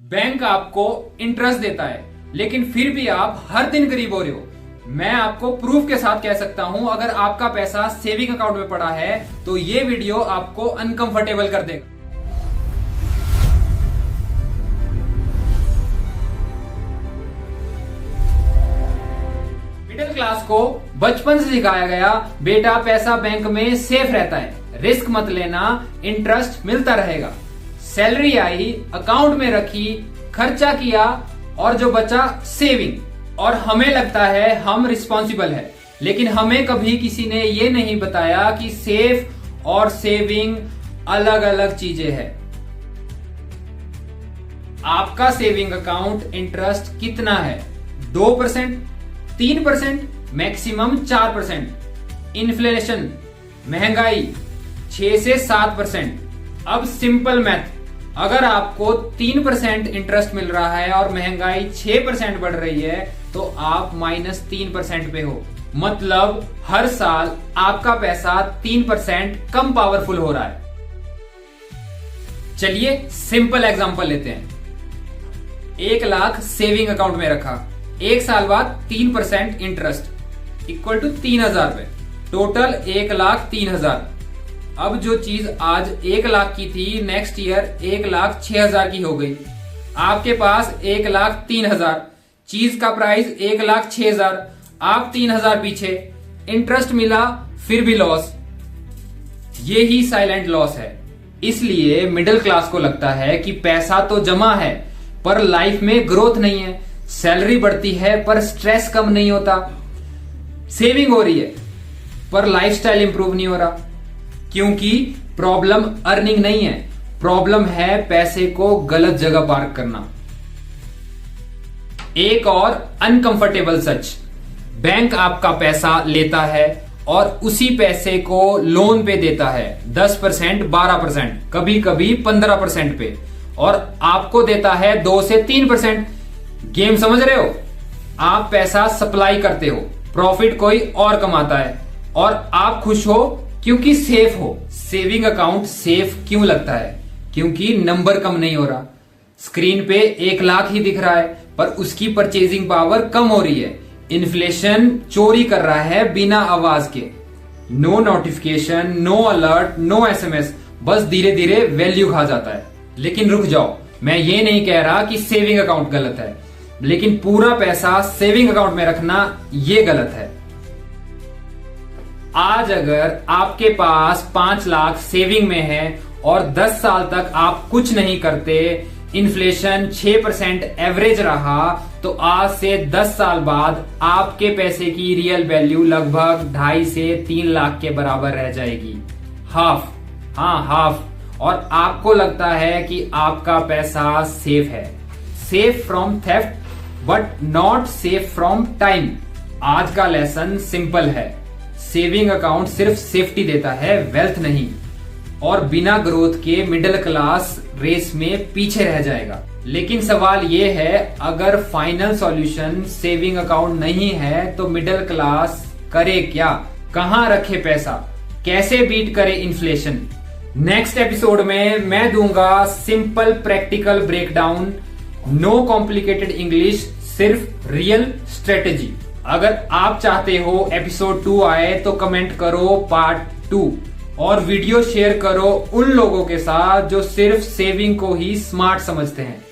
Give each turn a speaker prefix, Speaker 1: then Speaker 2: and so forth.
Speaker 1: Bank आपको interest देता है लेकिन फिर भी आप हर दिन गरीब हो रहे हो। मैं आपको प्रूफ के साथ कह सकता हूं, अगर आपका पैसा सेविंग अकाउंट में पड़ा है तो ये वीडियो आपको अनकंफर्टेबल कर देगा। मिडिल क्लास को बचपन से सिखाया गया, बेटा पैसा बैंक में सेफ रहता है, रिस्क मत लेना, इंटरेस्ट मिलता रहेगा। सैलरी आई, अकाउंट में रखी, खर्चा किया और जो बचा सेविंग। और हमें लगता है हम रिस्पॉन्सिबल है, लेकिन हमें कभी किसी ने ये नहीं बताया कि सेफ और सेविंग अलग अलग चीजें हैं। आपका सेविंग अकाउंट इंटरेस्ट कितना है? 2%, 3%, मैक्सिमम 4%। इन्फ्लेशन, महंगाई 6 से 7%। अब सिंपल मैथ, अगर आपको 3% इंटरेस्ट मिल रहा है और महंगाई 6% बढ़ रही है तो आप -3% पे हो। मतलब हर साल आपका पैसा 3% कम पावरफुल हो रहा है। चलिए सिंपल एग्जांपल लेते हैं। 1 लाख सेविंग अकाउंट में रखा, 1 साल बाद 3% इंटरेस्ट इक्वल टू 3,000 रुपए, टोटल 1,03,000। अब जो चीज आज 1 लाख की थी, नेक्स्ट ईयर 1,06,000 की हो गई। आपके पास 1,03,000, चीज का प्राइस 1,06,000, आप 3,000 पीछे, इंटरेस्ट मिला फिर भी लॉस। ये ही साइलेंट लॉस है। इसलिए मिडिल क्लास को लगता है कि पैसा तो जमा है पर लाइफ में ग्रोथ नहीं है, सैलरी बढ़ती है पर स्ट्रेस कम नहीं होता, सेविंग हो रही है पर लाइफस्टाइल इंप्रूव नहीं हो रहा। क्योंकि प्रॉब्लम अर्निंग नहीं है, प्रॉब्लम है पैसे को गलत जगह पार्क करना। एक और अनकंफर्टेबल सच, बैंक आपका पैसा लेता है और उसी पैसे को लोन पे देता है 10%, 12%, कभी कभी 15% पे, और आपको देता है 2 से 3%। गेम समझ रहे हो? आप पैसा सप्लाई करते हो, प्रॉफिट कोई और कमाता है और आप खुश हो क्योंकि सेफ हो। सेविंग अकाउंट सेफ क्यों लगता है? क्योंकि नंबर कम नहीं हो रहा। स्क्रीन पे 1 लाख ही दिख रहा है पर उसकी परचेजिंग पावर कम हो रही है। इन्फ्लेशन चोरी कर रहा है बिना आवाज के। No notification, no alert, no SMS, बस धीरे धीरे वैल्यू खा जाता है। लेकिन रुक जाओ, मैं ये नहीं कह रहा कि सेविंग अकाउंट गलत है, लेकिन पूरा पैसा सेविंग अकाउंट में रखना ये गलत है। आज अगर आपके पास 5 लाख सेविंग में है और 10 साल तक आप कुछ नहीं करते, इन्फ्लेशन 6% एवरेज रहा, तो आज से 10 साल बाद आपके पैसे की रियल वैल्यू लगभग 2.5 से 3 लाख के बराबर रह जाएगी। हाफ, हाँ हाफ। और आपको लगता है कि आपका पैसा सेफ है, safe from theft but not safe from time. आज का लेसन सिंपल है, सेविंग अकाउंट सिर्फ सेफ्टी देता है, वेल्थ नहीं। और बिना ग्रोथ के मिडिल क्लास रेस में पीछे रह जाएगा। लेकिन सवाल ये है, अगर फाइनल सॉल्यूशन सेविंग अकाउंट नहीं है तो मिडिल क्लास करे क्या? कहां रखे पैसा? कैसे बीट करे इन्फ्लेशन? नेक्स्ट एपिसोड में मैं दूंगा simple practical breakdown. No complicated English, सिर्फ रियल स्ट्रेटेजी। अगर आप चाहते हो एपिसोड 2 आए तो कमेंट करो पार्ट 2 और वीडियो शेयर करो उन लोगों के साथ जो सिर्फ सेविंग को ही स्मार्ट समझते हैं।